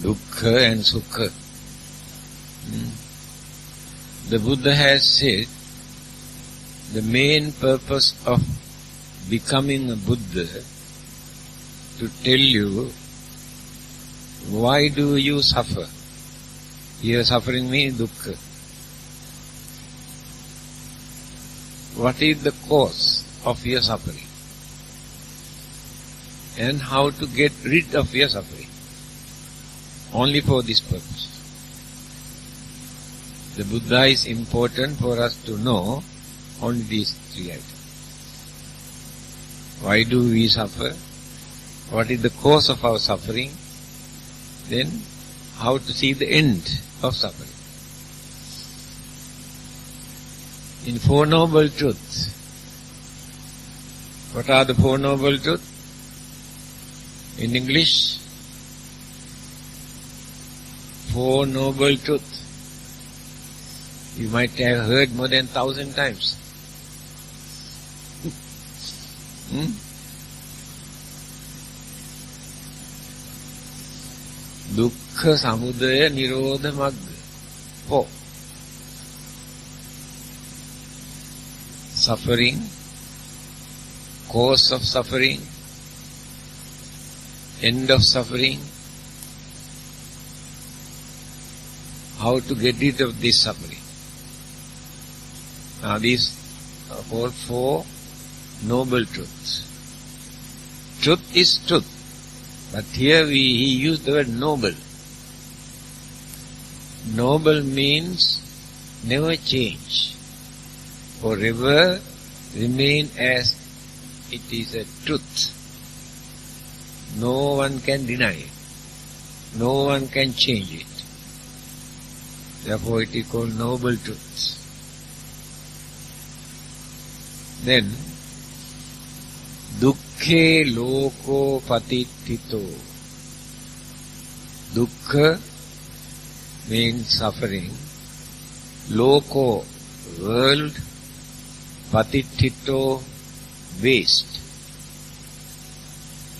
dukkha and sukha. The Buddha has said the main purpose of becoming a Buddha to tell you why do you suffer. Here suffering means dukkha. What is the cause of your suffering? And how to get rid of your suffering. Only for this purpose. The Buddha is important for us to know only these three items. Why do we suffer? What is the cause of our suffering? Then how to see the end of suffering. In Four Noble Truths, what are the Four Noble Truths? In English, Four Noble Truths. You might have heard more than 1,000 times. Dukkha Samudaya Nirodha Magga. 4. Suffering, cause of suffering, end of suffering, how to get rid of this suffering. Now these are four noble truths. Truth is truth, but here he used the word noble. Noble means never change, forever remain as it is a truth. No one can deny it. No one can change it. Therefore it is called noble truths. Then, dukkhe loko patittito. Dukkha means suffering. Loko, world. Patittito, waste.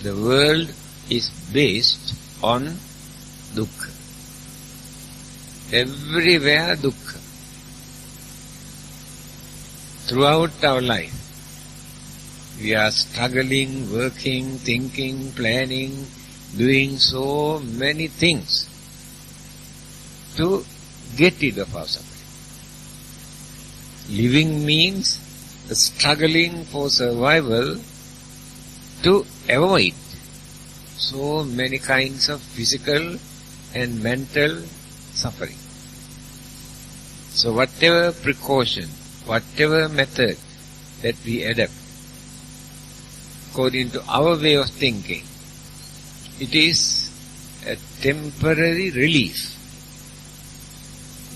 The world is based on dukkha. Everywhere dukkha. Throughout our life, we are struggling, working, thinking, planning, doing so many things to get rid of our suffering. Living means struggling for survival to avoid so many kinds of physical and mental suffering. So whatever precaution, whatever method that we adapt, according to our way of thinking, it is a temporary relief.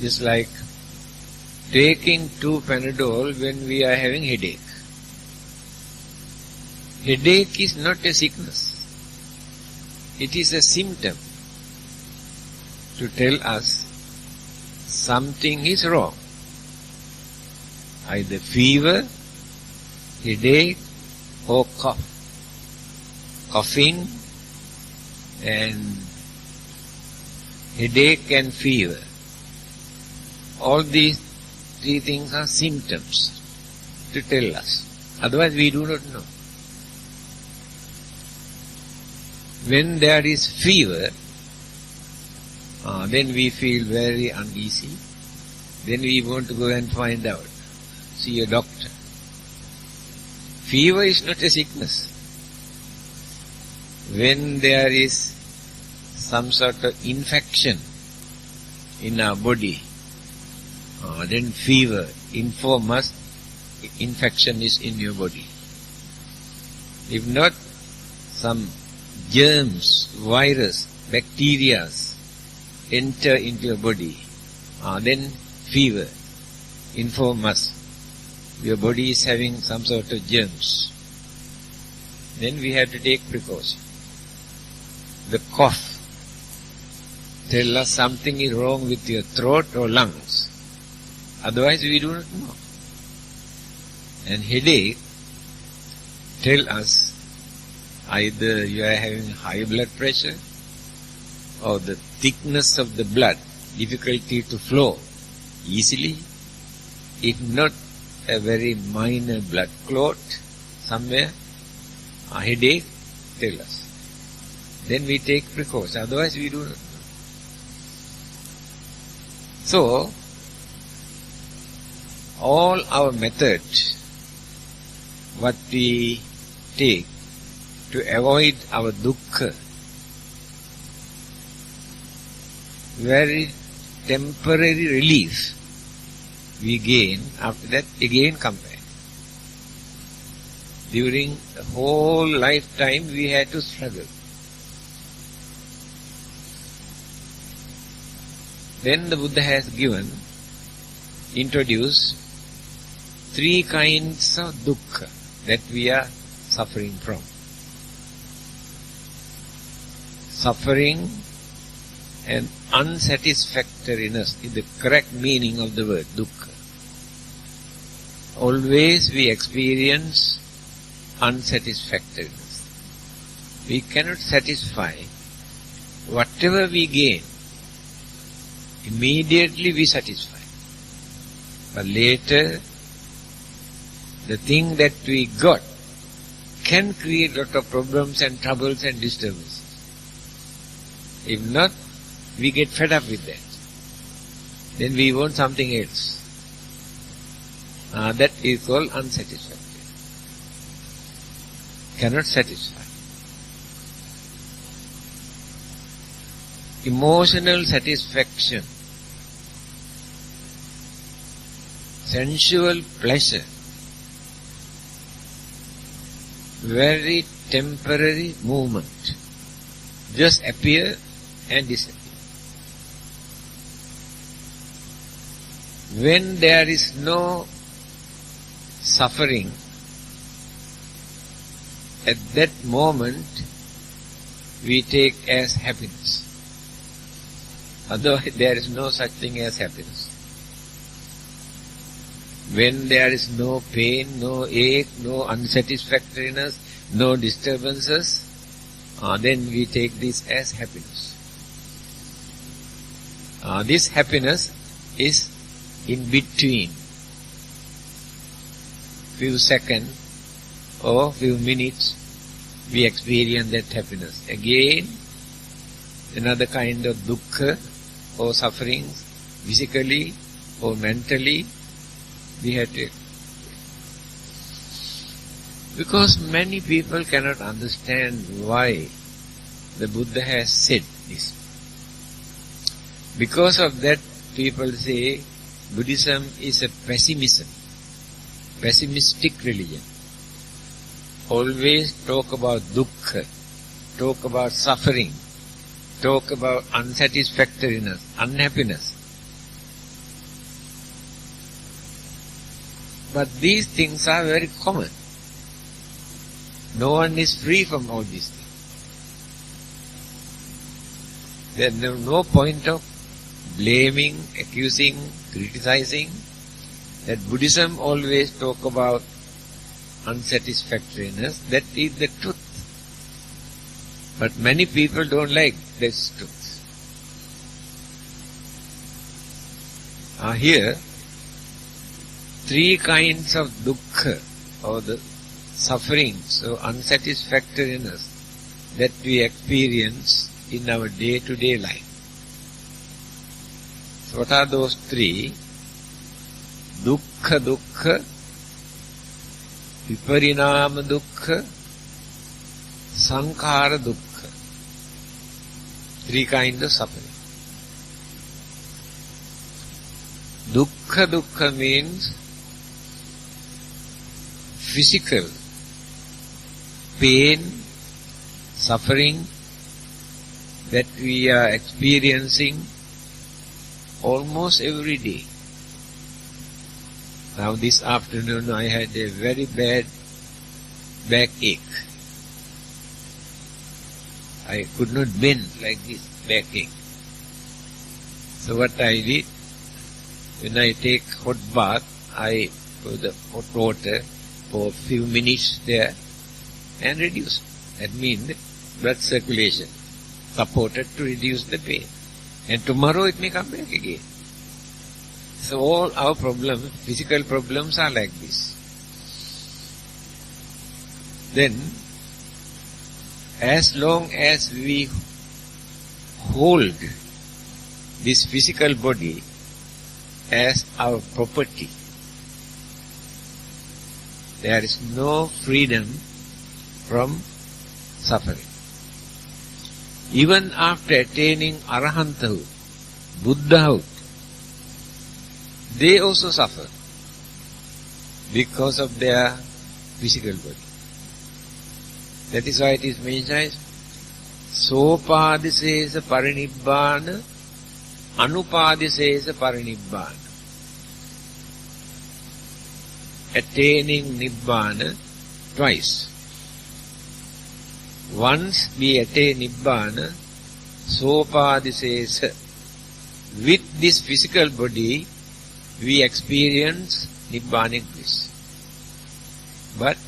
Just like taking 2 Panadol when we are having headache. Headache is not a sickness. It is a symptom to tell us something is wrong. Either fever, headache, or cough. Coughing and headache and fever. All these 3 things are symptoms to tell us. Otherwise we do not know. When there is fever, then we feel very uneasy. Then we want to go and find out. See a doctor. Fever is not a sickness. When there is some sort of infection in our body, then fever informs us infection is in your body. If not, some germs, virus, bacteria enter into your body, then fever informs us your body is having some sort of germs. Then we have to take precaution. The cough tells us something is wrong with your throat or lungs. Otherwise we do not know. And headache tells us either you are having high blood pressure or the thickness of the blood, difficulty to flow easily, if not a very minor blood clot somewhere, a headache, tell us. Then we take precautions, otherwise we do not know. So, all our methods, what we take to avoid our dukkha, very temporary relief we gain, after that again come back. During the whole lifetime we had to struggle. Then the Buddha has introduced 3 kinds of dukkha that we are suffering from. Suffering and unsatisfactoriness is the correct meaning of the word dukkha. Always we experience unsatisfactoriness. We cannot satisfy whatever we gain. Immediately we satisfy. But later, the thing that we got can create a lot of problems and troubles and disturbances. If not, we get fed up with that. Then we want something else. That is called unsatisfactory. Cannot satisfy. Emotional satisfaction, sensual pleasure, very temporary movement, just appear and disappear. When there is no suffering, at that moment we take as happiness. Otherwise there is no such thing as happiness. When there is no pain, no ache, no unsatisfactoriness, no disturbances, then we take this as happiness. This happiness is in between few seconds or few minutes we experience that happiness. Again, another kind of dukkha or sufferings, physically or mentally, we have to. Because many people cannot understand why the Buddha has said this. Because of that, people say Buddhism is a pessimistic religion. Always talk about dukkha, talk about suffering, talk about unsatisfactoriness, unhappiness. But these things are very common. No one is free from all these things. There is no point of blaming, accusing, criticizing. That Buddhism always talk about unsatisfactoriness. That is the truth. But many people don't like this truth. Here, 3 kinds of dukkha or the sufferings or unsatisfactoriness that we experience in our day-to-day life. So what are those 3? Dukkha dukkha, viparinama dukkha, sankhara dukkha. 3 kinds of suffering. Dukkha dukkha means physical pain, suffering that we are experiencing almost every day. Now this afternoon I had a very bad backache. I could not bend like this, backache. So what I did, when I take hot bath, I put the hot water for a few minutes there and reduce. That means blood circulation. supported to reduce the pain. And tomorrow it may come back again. So all our problems, physical problems, are like this. Then, as long as we hold this physical body as our property, there is no freedom from suffering. Even after attaining Arahanthood, Buddhahood, they also suffer because of their physical body. That is why it is mentioned, Sopadisesa Parinibbana, Anupadisesa Parinibbana. Attaining Nibbana twice. Once we attain Nibbana, Sopadisesa, with this physical body, we experience Nibbanic bliss. But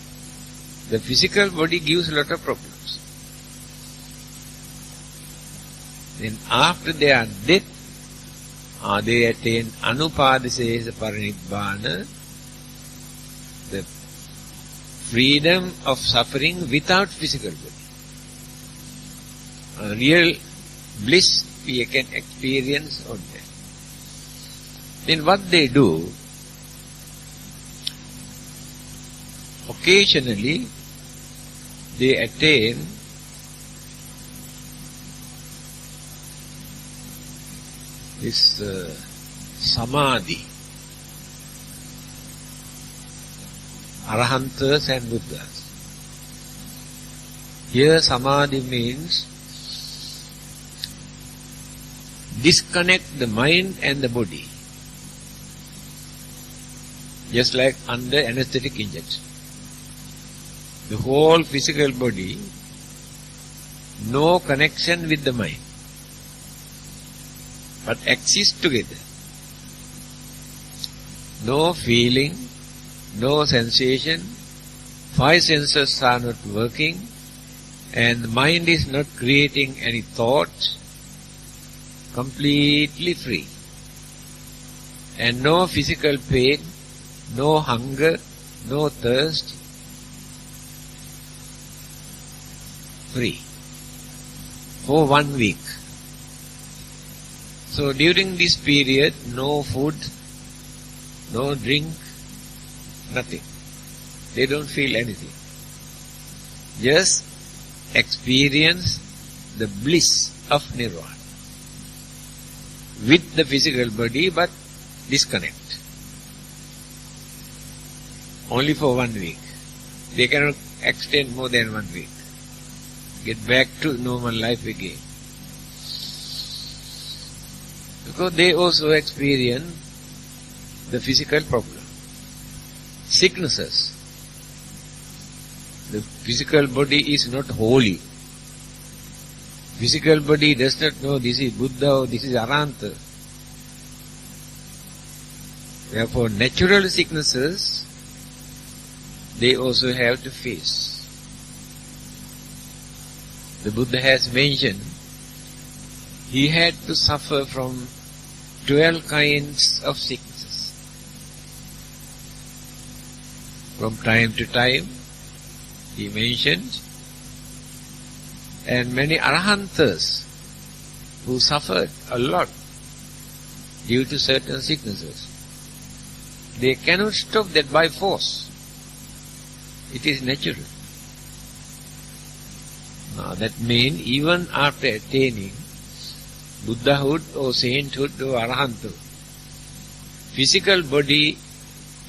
the physical body gives a lot of problems. Then after their death, they attain Anupadisesa Parinibbana, the freedom of suffering without physical body. A real bliss we can experience on that. Then what they do, occasionally they attain this samadhi. Arahantas and Buddhas. Here samadhi means disconnect the mind and the body. Just like under anesthetic injection. The whole physical body, no connection with the mind, but exist together. No feeling, no sensation, five senses are not working, and the mind is not creating any thoughts, completely free. And no physical pain, no hunger, no thirst, free for 1 week. So during this period, no food, no drink, nothing. They don't feel anything. Just experience the bliss of Nirvana with the physical body, but disconnect. Only for 1 week. They cannot extend more than 1 week. Get back to normal life again. Because they also experience the physical problem. Sicknesses. The physical body is not holy. Physical body does not know this is Buddha or this is Arahanta. Therefore, natural sicknesses, they also have to face. The Buddha has mentioned, he had to suffer from 12 kinds of sicknesses. From time to time, he mentioned, and many Arahantas who suffered a lot due to certain sicknesses. They cannot stop that by force. It is natural. Now that means even after attaining Buddhahood or sainthood or Arahanthood, physical body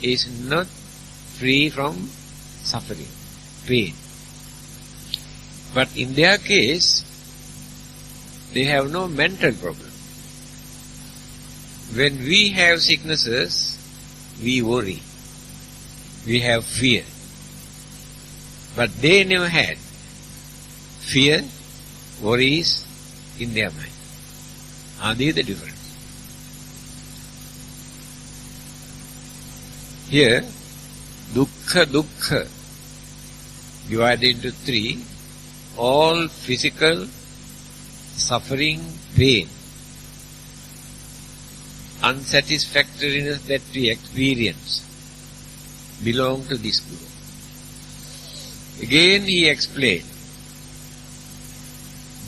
is not free from suffering, pain. But in their case, they have no mental problem. When we have sicknesses, we worry. We have fear. But they never had fear, worries in their mind. Are they the difference? Here, dukkha divided into three. All physical suffering, pain, unsatisfactoriness that we experience belong to this group. Again he explained,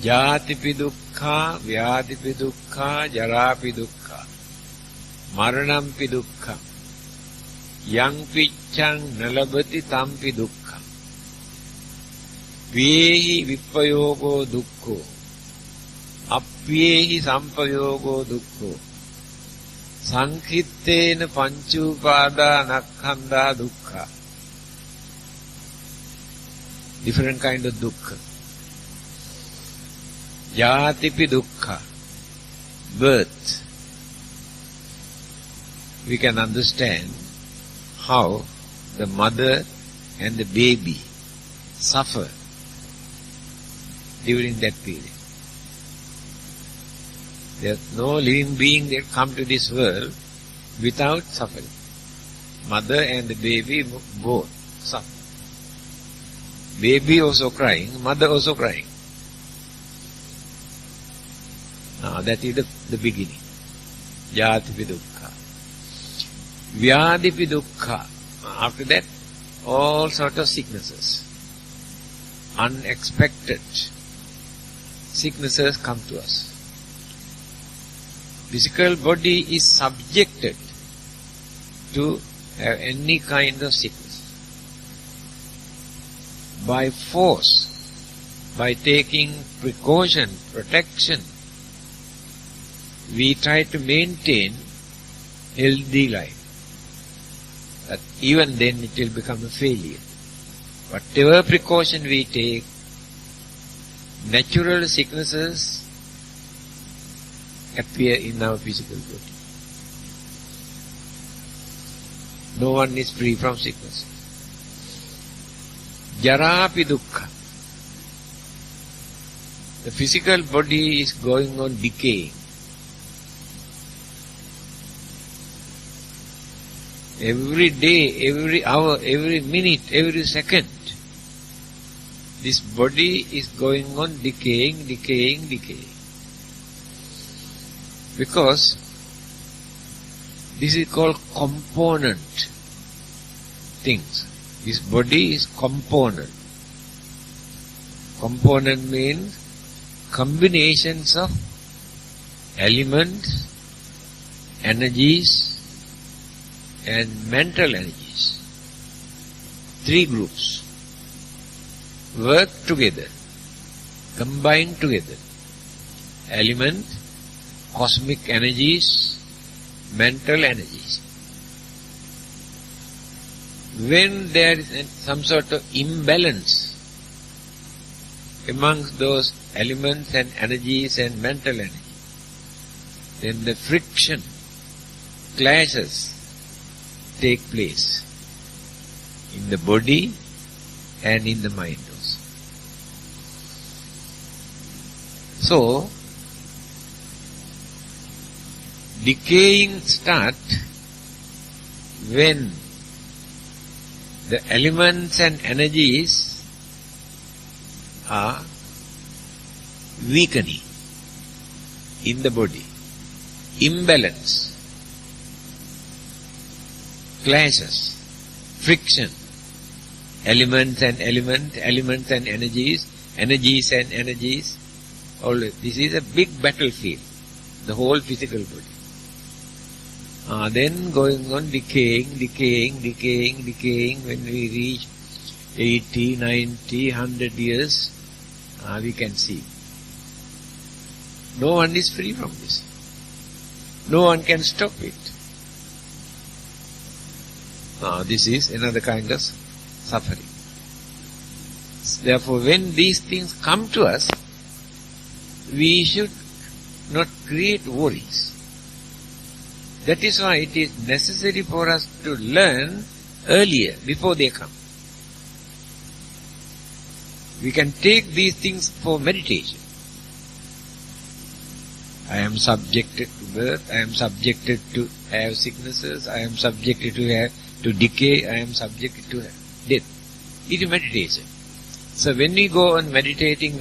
Jatipi dukkha, Vyadipi dukkha, Jarapi dukkha, Maranampi dukkha, Yang piccang nalabati tampi dukkha, Vyehi vippayogo dukkho, Appyehi sampayogo dukkho, Sankhittena panchupada nakkhandha dukkha. Different kind of dukkha. Jatipi dukkha, birth. We can understand how the mother and the baby suffer during that period. There is no living being that come to this world without suffering. Mother and the baby both suffer. Baby also crying, mother also crying. That is the beginning. Jatipi dukkha. Vyadipi dukkha. After that, all sorts of sicknesses. Unexpected sicknesses come to us. Physical body is subjected to have any kind of sickness. By force, by taking precaution, protection, we try to maintain healthy life. But even then it will become a failure. Whatever precaution we take, natural sicknesses appear in our physical body. No one is free from sickness. Jarapi dukkha. The physical body is going on decaying. Every day, every hour, every minute, every second, this body is going on decaying. Because this is called component things. This body is component. Component means combinations of elements, energies, and mental energies. Three groups work together, combine together. Element, cosmic energies, mental energies. When there is some sort of imbalance amongst those elements and energies and mental energies, then the friction, clashes take place in the body and in the mind also. So, decaying starts when the elements and energies are weakening in the body. Imbalance, clashes, friction, elements and energies, energies and energies. All this is a big battlefield, the whole physical body. Then going on decaying. When we reach 80, 90, 100 years, we can see. No one is free from this. No one can stop it. This is another kind of suffering. Therefore, when these things come to us, we should not create worries. That is why it is necessary for us to learn earlier, before they come. We can take these things for meditation. I am subjected to birth, I am subjected to have sicknesses, I am subjected to decay, I am subjected to death. It is meditation. So when we go on meditating,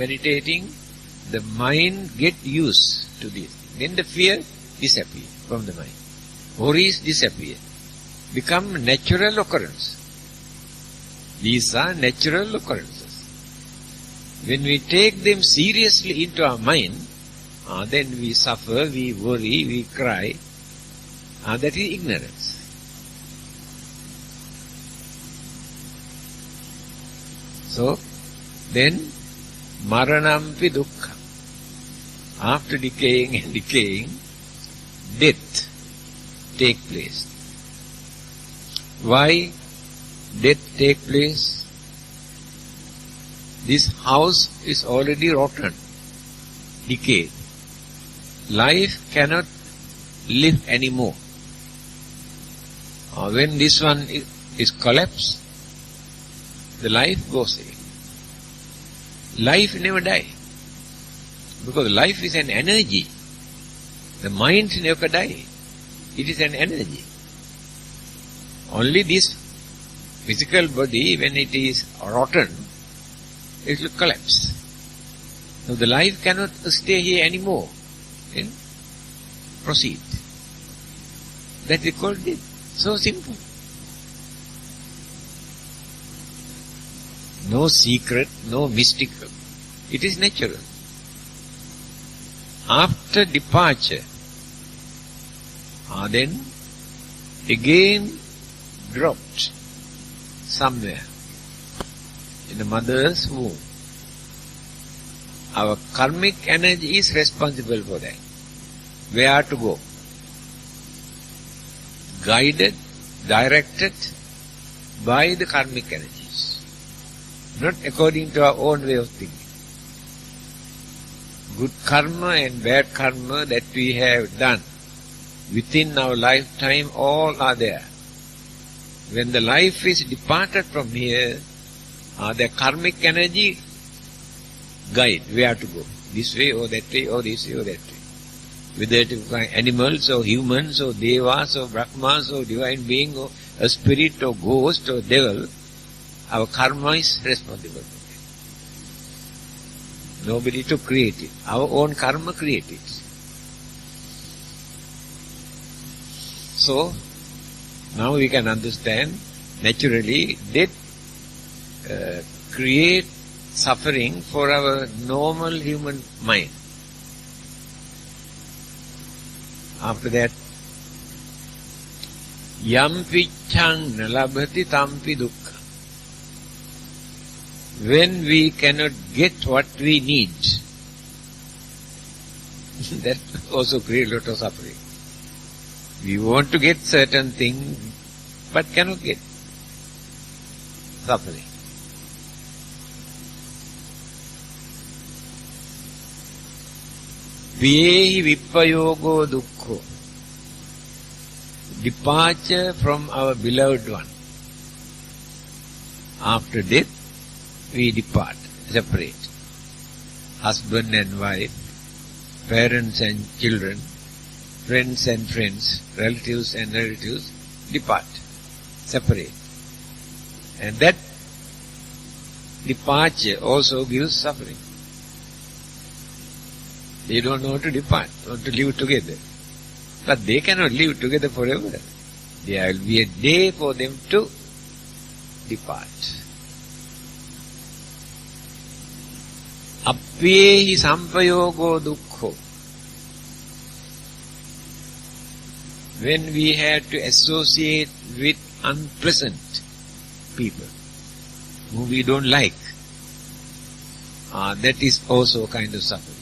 the mind get used to this. Then the fear disappear from the mind. Worries disappear. Become natural occurrence. These are natural occurrences. When we take them seriously into our mind, then we suffer, we worry, we cry. That is ignorance. So, then, maranampi dukkha. After decaying and decaying, death take place. Why death take place? This house is already rotten, decayed. Life cannot live anymore. When this one is collapsed, the life goes away. Life never dies. Because life is an energy. The mind never dies. It is an energy. Only this physical body, when it is rotten, it will collapse. So the life cannot stay here anymore. Then proceed. That is called death. So simple. No secret, no mystical. It is natural. After departure, then again dropped somewhere in the mother's womb. Our karmic energy is responsible for that. Where to go? Guided, directed by the karmic energies. Not according to our own way of thinking. Good karma and bad karma that we have done within our lifetime, all are there. When the life is departed from here, the karmic energy guide where to go. This way or that way or this way or that way. Whether it is animals or humans or devas or brahmas or divine being or a spirit or ghost or devil, our karma is responsible for that. Nobody to create it. Our own karma create it. So, now we can understand, naturally, death create suffering for our normal human mind. After that, yampichang nalabhati tampi dukkha. When we cannot get what we need, that also creates a lot of suffering. We want to get certain thing, but cannot get. Suffering. Vyehi vippayogo dukkho. Departure from our beloved one. After death, we depart, separate. Husband and wife, parents and children, friends and friends, relatives and relatives, depart, separate. And that departure also gives suffering. They don't know how to depart, want to live together. But they cannot live together forever. There will be a day for them to depart. Appyehi sampayogo dukkho. When we have to associate with unpleasant people whom we don't like, that is also a kind of suffering.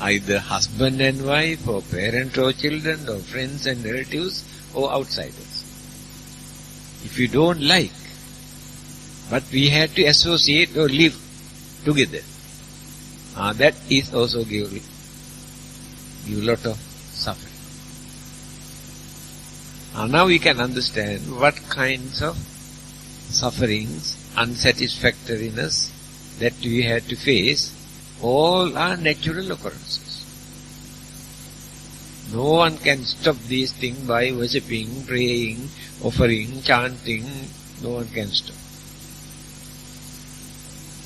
Either husband and wife, or parent or children, or friends and relatives, or outsiders. If you don't like, but we have to associate or live together, that is also give a lot of suffering. Now we can understand what kinds of sufferings, unsatisfactoriness that we have to face. All are natural occurrences. No one can stop these things by worshipping, praying, offering, chanting. No one can stop.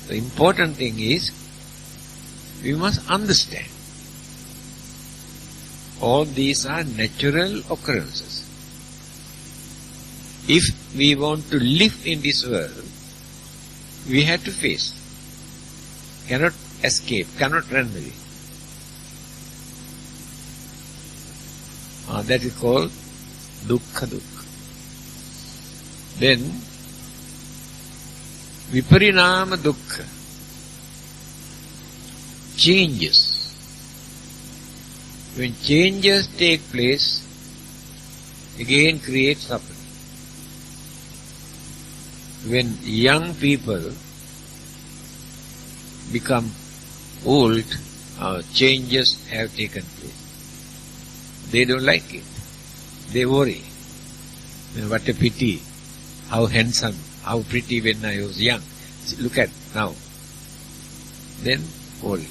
The important thing is We must understand. All these are natural occurrences. If we want to live in this world, we have to face. Cannot escape, cannot run away. That is called dukkha dukkha. Then, viparinama dukkha. Changes. When changes take place, again create suffering. When young people become old, changes have taken place. They don't like it. They worry. What a pity. How handsome, how pretty when I was young. Look at now. Then worry.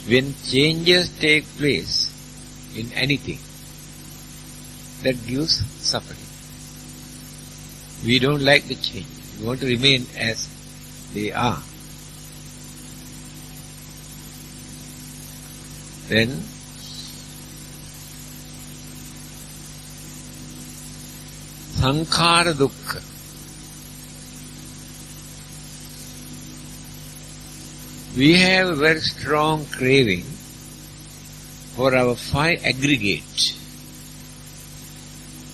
When changes take place in anything, that gives suffering. We don't like the change. We want to remain as they are. Then, sankhara dukkha. We have a very strong craving for our 5 aggregate.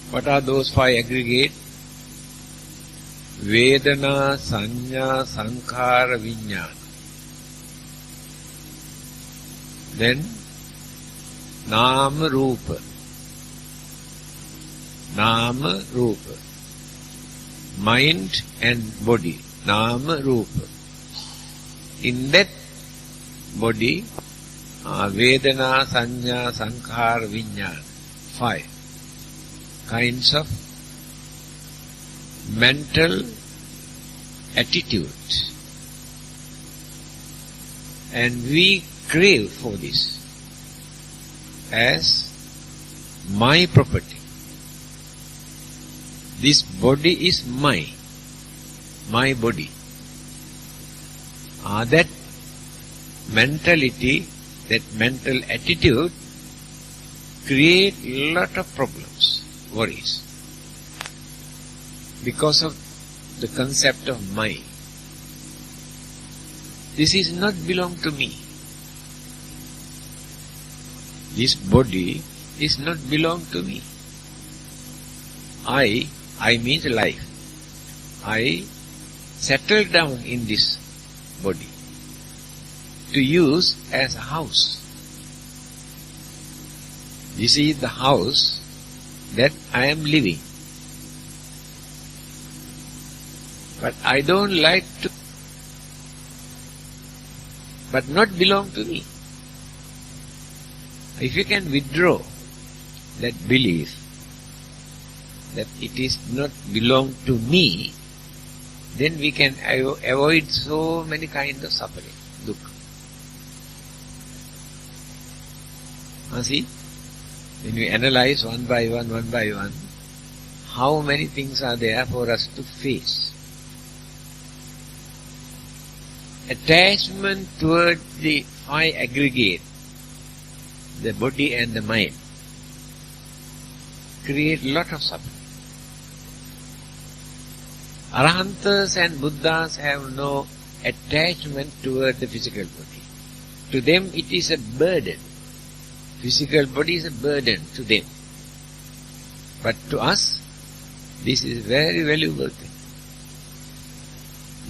What are those 5 aggregate? Vedana, Sanya, Sankhara, Vijnana. Then, Nama, Rupa. Nama, Rupa. Mind and body. Nama, Rupa. In that body, Vedana, Sanya, Sankhara, Vijnana. 5 kinds of mental attitude. And we crave for this as my property. This body is my body. That mentality, that mental attitude create lot of problems, worries. Because of the concept of my. This is not belong to me. This body is not belong to me. I means life. I settle down in this body to use as a house. This is the house that I am living. But I don't like to, but not belong to me. If you can withdraw that belief that it is not belong to me, then we can avoid so many kinds of suffering, dukkha. See, when we analyze one by one, how many things are there for us to face. Attachment toward the 5 aggregate, the body and the mind, create lot of suffering. Arahantas and Buddhas have no attachment toward the physical body. To them it is a burden. Physical body is a burden to them. But to us, this is a very valuable thing.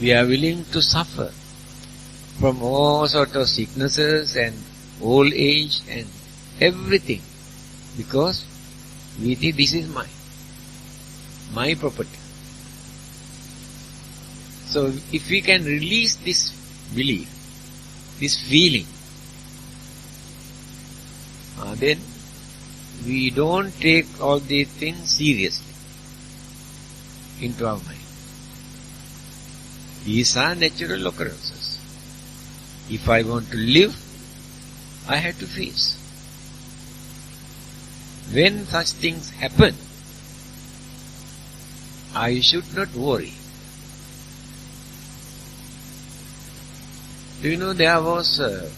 We are willing to suffer from all sorts of sicknesses and old age and everything, because we think this is my property. So if we can release this belief, this feeling, then we don't take all these things seriously into our mind. These are natural occurrences. If I want to live, I have to face. When such things happen, I should not worry. Do you know there was a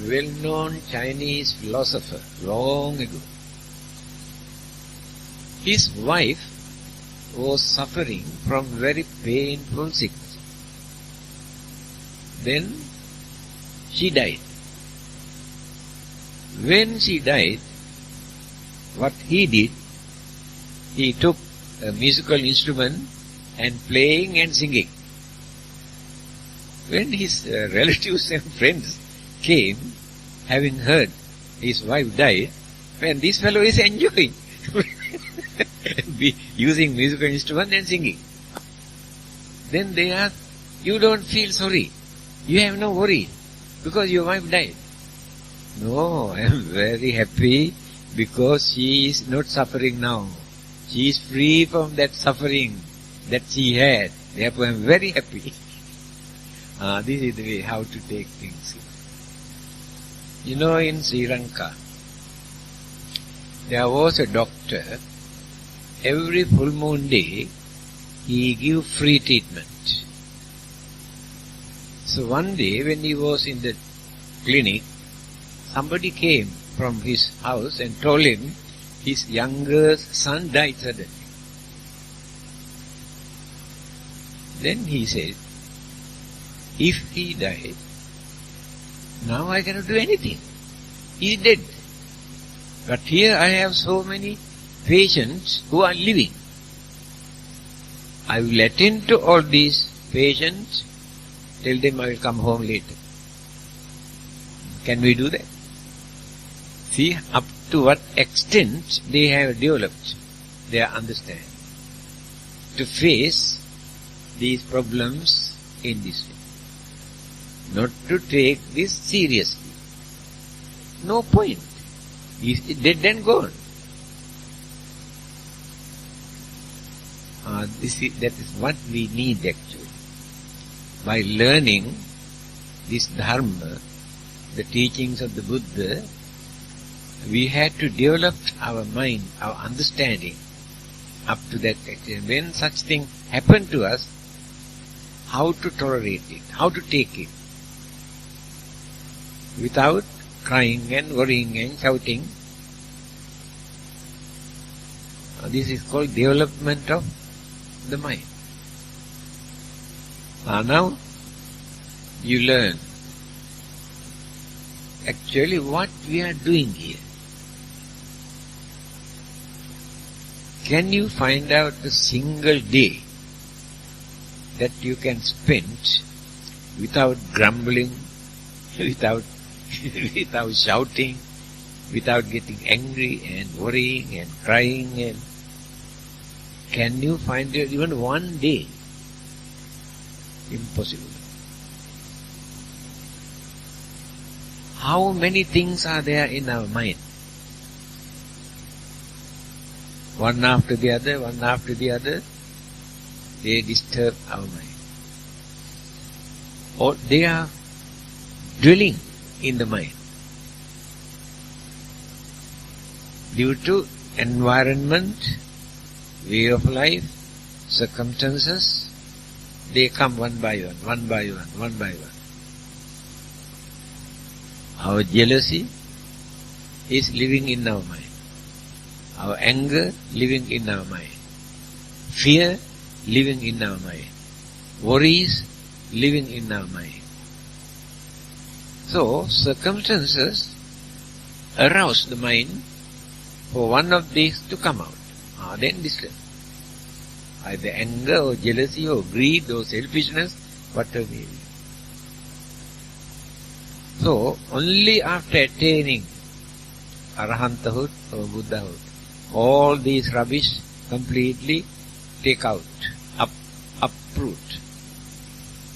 well-known Chinese philosopher long ago. His wife was suffering from very painful sickness. Then she died. When she died, what he did, he took a musical instrument and playing and singing. When his relatives and friends came, having heard his wife died, when this fellow is enjoying using musical instrument and singing. Then they asked, you don't feel sorry, you have no worry, because your wife died. No, I am very happy because she is not suffering now. She is free from that suffering that she had. Therefore I am very happy. This is the way how to take things. You know, in Sri Lanka, there was a doctor. Every full moon day, he gave free treatment. So one day when he was in the clinic, somebody came from his house and told him his younger son died suddenly. Then he said, if he died, now I cannot do anything. He is dead. But here I have so many patients who are living. I will attend to all these patients, tell them I will come home later. Can we do that? See up to what extent they have developed their understanding to face these problems in this way. Not to take this seriously. No point. He is dead and gone. That is what we need actually. By learning this Dharma, the teachings of the Buddha, we had to develop our mind, our understanding up to that extent. When such thing happen to us, how to tolerate it, how to take it, without crying and worrying and shouting. This is called development of the mind. Now you learn actually what we are doing here. Can you find out a single day that you can spend without grumbling, without shouting, without getting angry and worrying and crying? And can you find it even one day? Impossible. How many things are there in our mind? One after the other, they disturb our mind. Or they are dwelling in the mind. Due to environment, way of life, circumstances, they come one by one. Our jealousy is living in our mind. Our anger living in our mind. Fear living in our mind. Worries living in our mind. So, circumstances arouse the mind for one of these to come out. Then disturb. Either anger or jealousy or greed or selfishness, whatever may be. So, only after attaining Arahantahood or Buddhahood, all these rubbish completely take out, uproot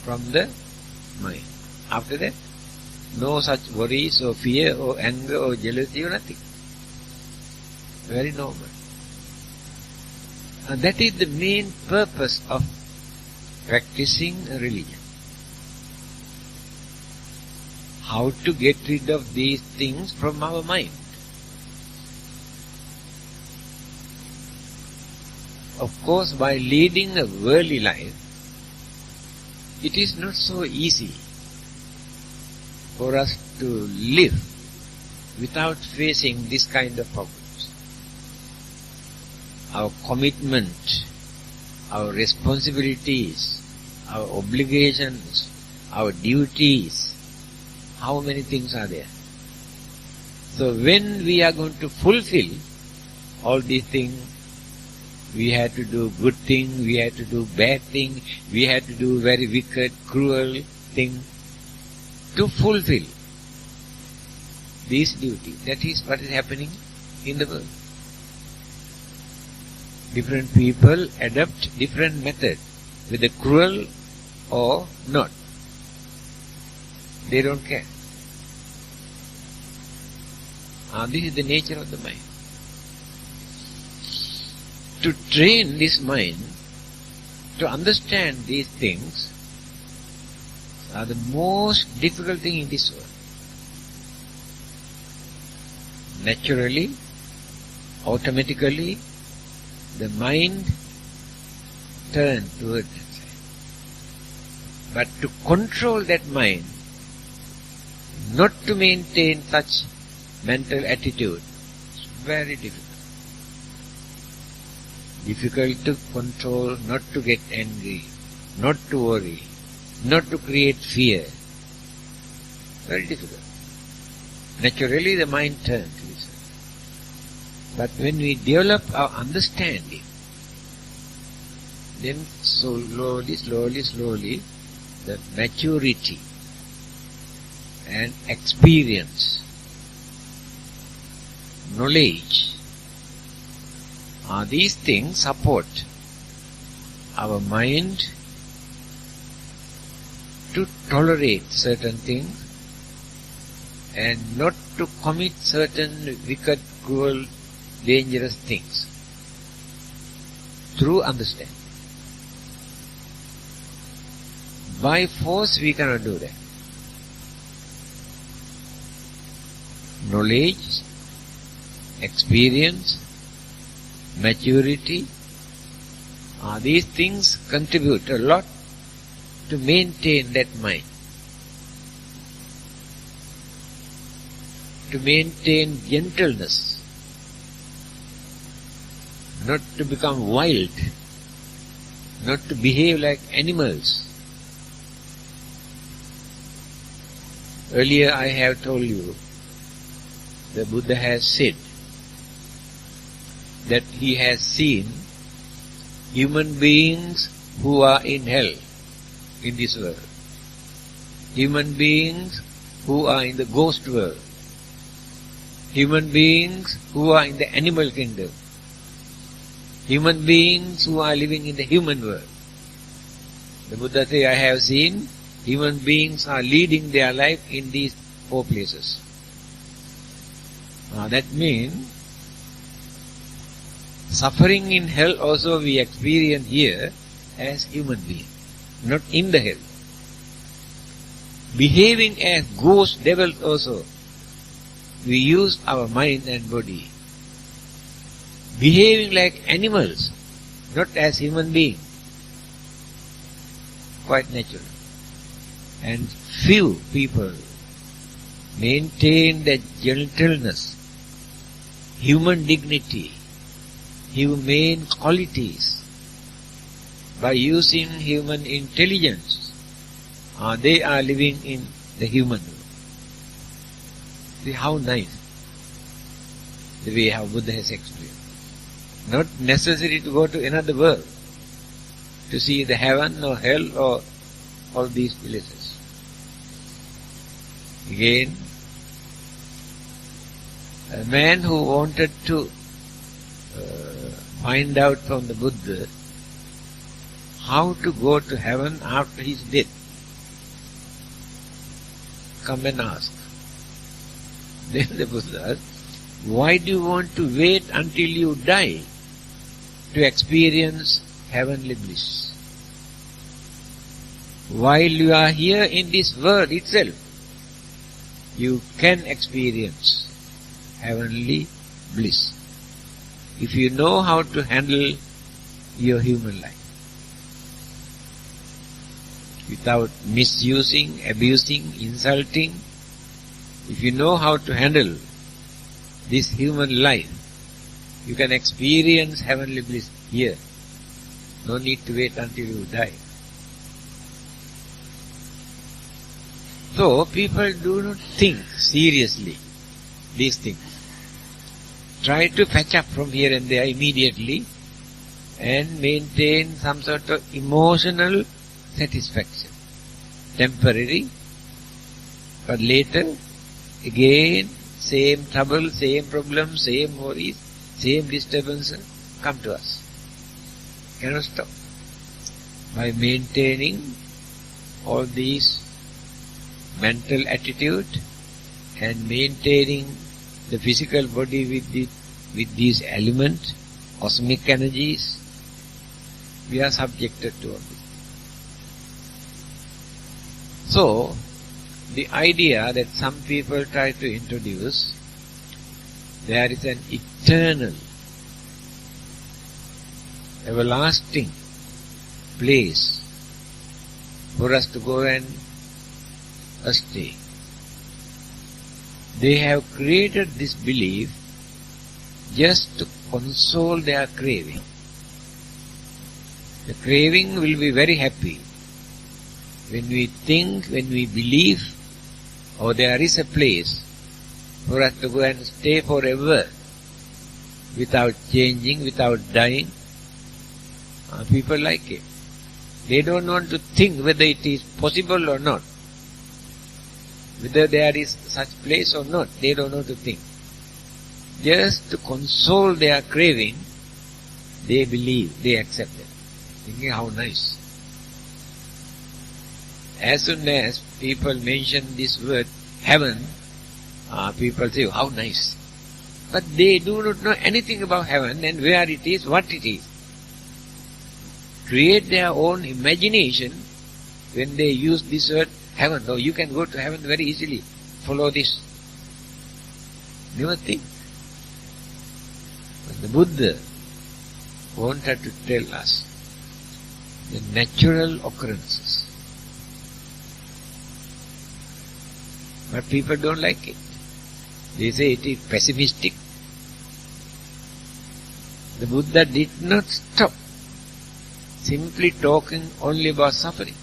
from the mind. After that, no such worries or fear or anger or jealousy or nothing. Very normal. And that is the main purpose of practicing a religion. How to get rid of these things from our mind. Of course, by leading a worldly life, it is not so easy for us to live without facing this kind of problems. Our commitment, our responsibilities, our obligations, our duties, how many things are there? So when we are going to fulfill all these things, we had to do good thing, we had to do bad thing, we had to do very wicked, cruel thing to fulfill this duty. That is what is happening in the world. Different people adopt different methods, whether cruel or not. They don't care. This is the nature of the mind. To train this mind to understand these things are the most difficult thing in this world. Naturally, automatically, the mind turns toward that side. But to control that mind, not to maintain such mental attitude, is very difficult. Difficult to control, not to get angry, not to worry, not to create fear. Very difficult. Naturally the mind turns to this. But when we develop our understanding, then slowly, the maturity and experience, knowledge, these things support our mind to tolerate certain things and not to commit certain wicked, cruel, dangerous things through understanding. By force we cannot do that. Knowledge, experience, maturity, these things contribute a lot to maintain that mind, to maintain gentleness, not to become wild, not to behave like animals. Earlier I have told you, the Buddha has said that he has seen human beings who are in hell in this world, human beings who are in the ghost world, human beings who are in the animal kingdom, human beings who are living in the human world. The Buddha says, I have seen human beings are leading their life in these four places. That means suffering in hell also we experience here as human beings, not in the hell. Behaving as ghost devils also, we use our mind and body. Behaving like animals, not as human beings. Quite natural. And few people maintain that gentleness, human dignity, humane qualities by using human intelligence. They are living in the human world. See how nice the way how Buddha has explained. Not necessary to go to another world to see the heaven or hell or all these places. Again, a man who wanted to find out from the Buddha how to go to heaven after his death, come and ask. Then the Buddha asked, why do you want to wait until you die to experience heavenly bliss? While you are here in this world itself, you can experience heavenly bliss if you know how to handle your human life. without misusing, abusing, insulting. If you know how to handle this human life, you can experience heavenly bliss here. No need to wait until you die. So, people do not think seriously these things. Try to patch up from here and there immediately and maintain some sort of emotional satisfaction. Temporary, but later, again, same trouble, same problems, same worries, same disturbances come to us. Cannot stop. By maintaining all these mental attitude and maintaining the physical body with these elements, cosmic energies, we are subjected to all this. So, the idea that some people try to introduce, there is an eternal, everlasting place for us to go and stay. They have created this belief just to console their craving. The craving will be very happy when we think, when we believe, oh, there is a place for us to go and stay forever without changing, without dying. People like it. They don't want to think whether it is possible or not. Whether there is such place or not, they don't know to think. Just to console their craving, they believe, they accept it. Thinking how nice. As soon as people mention this word heaven, people say, how nice. But they do not know anything about heaven and where it is, what it is. Create their own imagination when they use this word heaven. Oh, you can go to heaven very easily. Follow this. Never think. But the Buddha wanted to tell us the natural occurrences. But people don't like it. They say it is pessimistic. The Buddha did not stop simply talking only about suffering.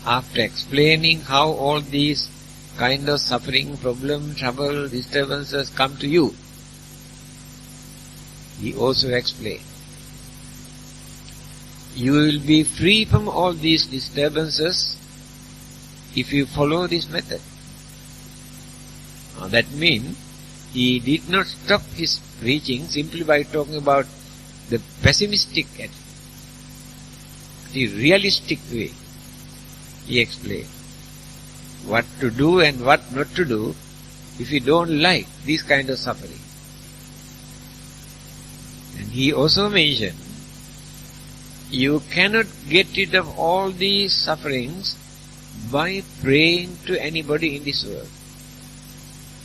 After explaining how all these kind of suffering, problem, trouble, disturbances come to you, he also explained, you will be free from all these disturbances if you follow this method. That means he did not stop his preaching simply by talking about the pessimistic attitude, the realistic way. He explained what to do and what not to do if you don't like this kind of suffering. And he also mentioned, you cannot get rid of all these sufferings by praying to anybody in this world.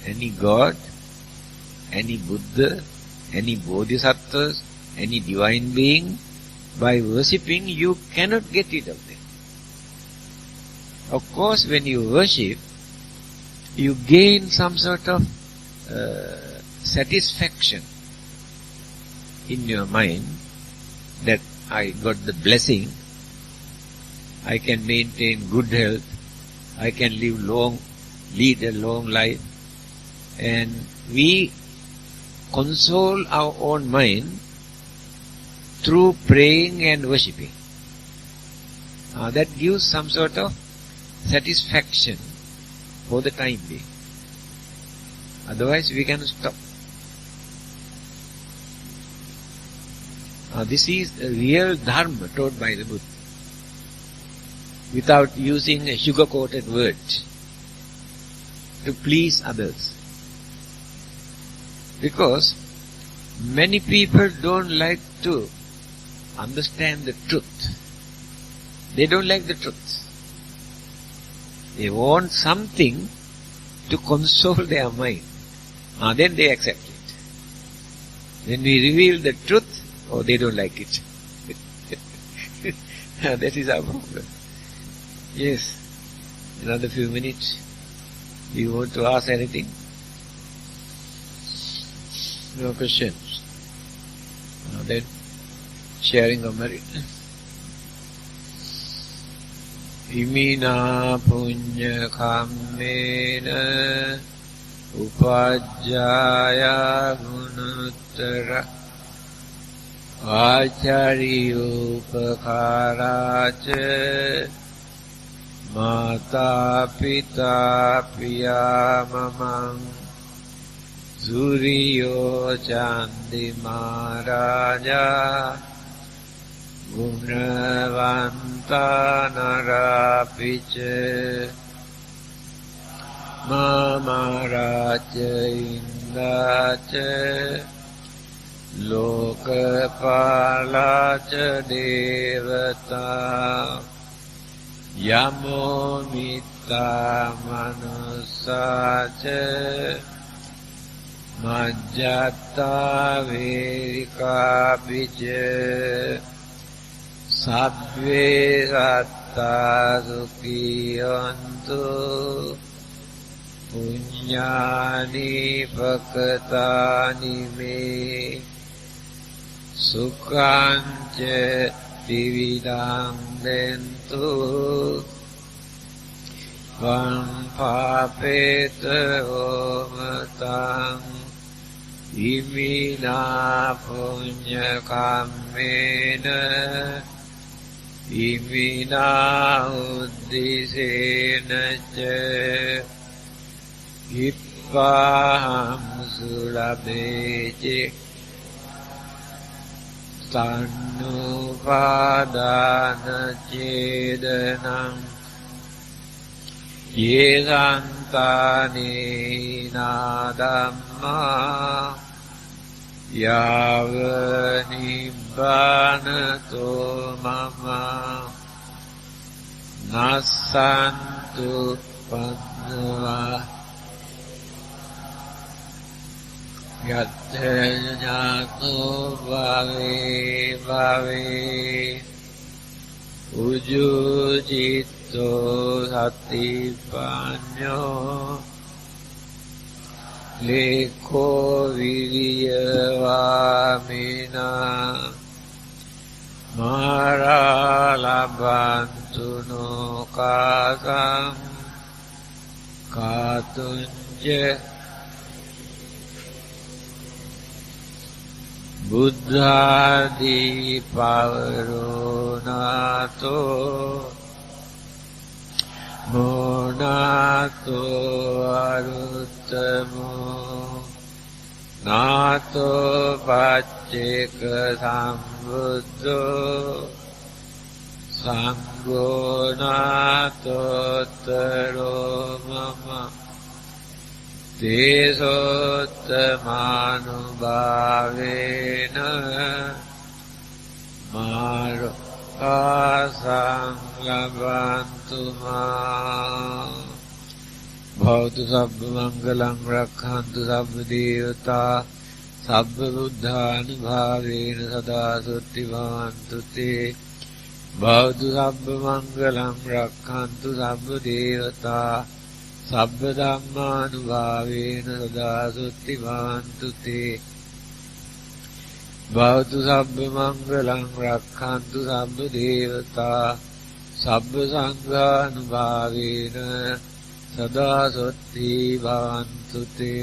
Any God, any Buddha, any Bodhisattvas, any divine being, by worshipping you cannot get rid of them. Of course, when you worship, you gain some sort of satisfaction in your mind that I got the blessing, I can maintain good health, I can lead a long life, and we console our own mind through praying and worshipping. That gives some sort of satisfaction for the time being. Otherwise we can stop. This is the real dharma taught by the Buddha, without using a sugar-coated words to please others. Because many people don't like to understand the truth. They don't like the truth. They want something to console their mind. Then they accept it. When we reveal the truth, they don't like it. That is our problem. Yes. Another few minutes. Do you want to ask anything? No questions. Then sharing of merit. Imina punya kammena upajjaya gunuttara achariyupakaraca mata pita piya mamang Zuriyo Chandi Maharaja Gunavanta Narapicha Mamaraja Indacha Lokapalacha Devata Yamo Mita Manusacha Majjata Verika Bija Sabve Satta Sukhiyantu Punyani Pakatani Me Sukhanca Dividang Dentu Vampapeta Omatang Imina punya kammena Imina uddisena ca Ippaham sulabece Tannupadana cedanang Yesantani nadamma Yava nibbanato mama Nasantu padva Yatthañato bhave bhave Ujujito satipanyo Lekho viriyavamina Maralabantu no kasam Katunja Buddhadi pavaronato Monato aruttamo Nato pacceka sambuddho Sangho nato taro mama Tesottamanubhavena Maro Asang labantu ma Bhavatu sabba mangalang rakhantu sabba devata Sabba buddhanubhavena sada sutti bhavantu te Bhavatu sabba mangalang rakhantu sabba devata Sabba dhammanubhavena sada sutti bhavantu te Bhavatu sabba mangalang rakhantu sabba devata Sabba sanghanubhavena sada sutti bhavantu te